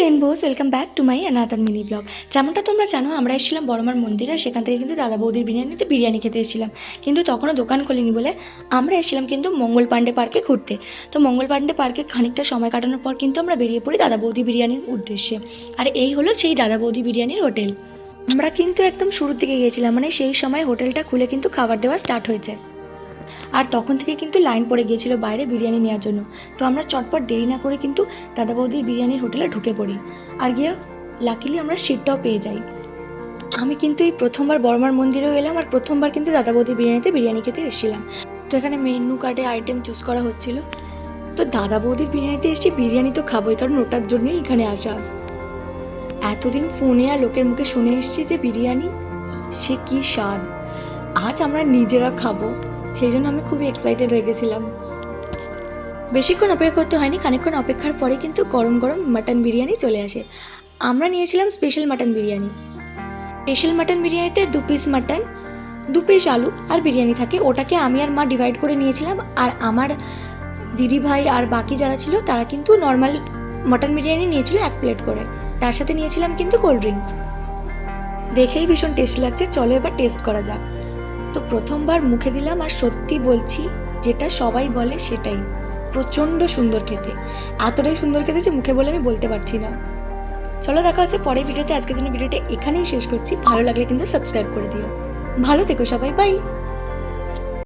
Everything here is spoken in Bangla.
রেইনবোজ, welcome back to my another mini blog. যেমনটা তোমরা জানো, আমরা এসেছিলাম বড়মার মন্দিরে, আর সেখান থেকে কিন্তু দাদা বৌদির বিরিয়ানি খেতে এসেছিলাম। কিন্তু তখনও দোকান খোলেনি বলে আমরা এসেছিলাম কিন্তু মঙ্গল পাণ্ডে পার্কে ঘুরতে। তো মঙ্গল পাণ্ডে পার্কে খানিকটা সময় কাটানোর পর কিন্তু আমরা বেরিয়ে পড়ি দাদা বৌদি বিরিয়ানির উদ্দেশ্যে। আর এই হলো সেই দাদা বৌদি বিরিয়ানির হোটেল। আমরা কিন্তু একদম শুরুর দিকে গিয়েছিলাম, মানে সেই সময় হোটেলটা খুলে কিন্তু খাবার দেওয়া স্টার্ট হয়েছে। আর তখন থেকে কিন্তু লাইন পড়ে গিয়েছিল বাইরে বিরিয়ানি নেওয়ার জন্য। তো আমরা চটপট দেরি না করে কিন্তু দাদা বৌদির বিরিয়ানির হোটেলে ঢুকে পড়ি, আর গিয়ে লাকিলি আমরা সিটটাও পেয়ে যাই। আমি কিন্তু এই প্রথমবার বড়মার মন্দিরেও এলাম, আর প্রথমবার কিন্তু দাদা বৌদির বিরিয়ানিতে বিরিয়ানি খেতে এসেছিলাম। তো এখানে মেনু কার্ডে আইটেম চুজ করা হচ্ছিল। তো দাদা বৌদির বিরিয়ানিতে এসেছি, বিরিয়ানি তো খাবোই, কারণ ওটার জন্যই এখানে আসা। এতদিন ফোনে আর লোকের মুখে শুনে এসেছি যে বিরিয়ানি সে কি স্বাদ, আজ আমরা নিজেরা খাবো, সেই জন্য আমি খুবই এক্সাইটেড হয়ে গেছিলাম। বেশিক্ষণ অপেক্ষা করতে হয়নি, খানিকক্ষণ অপেক্ষার পরে কিন্তু গরম গরম মাটন বিরিয়ানি চলে আসে। আমরা নিয়েছিলাম special mutton biryani. Special mutton বিরিয়ানিতে 2 পিস মাটন, 2 পিস আলু আর বিরিয়ানি থাকে। ওটাকে আমি আর মা ডিভাইড করে নিয়েছিলাম, আর আমার দিদি ভাই আর বাকি যারা ছিল তারা কিন্তু নর্মাল মাটন বিরিয়ানি নিয়েছিল 1 প্লেট করে। তার সাথে নিয়েছিলাম কিন্তু কোল্ড ড্রিঙ্কস। দেখেই ভীষণ টেস্ট লাগছে, চলো এবার টেস্ট করা যাক। তো প্রথমবার মুখে দিলাম, আর সত্যি বলছি যেটা সবাই বলে সেটাই, প্রচণ্ড সুন্দর খেতে। এতটাই সুন্দর খেতে যে মুখে বলে আমি বলতে পারছি না। চলো দেখা হচ্ছে পরের ভিডিওতে। আজকের জন্য ভিডিওটা এখানেই শেষ করছি। ভালো লাগলে কিন্তু সাবস্ক্রাইব করে দিও। ভালো থেকো সবাই, বাই।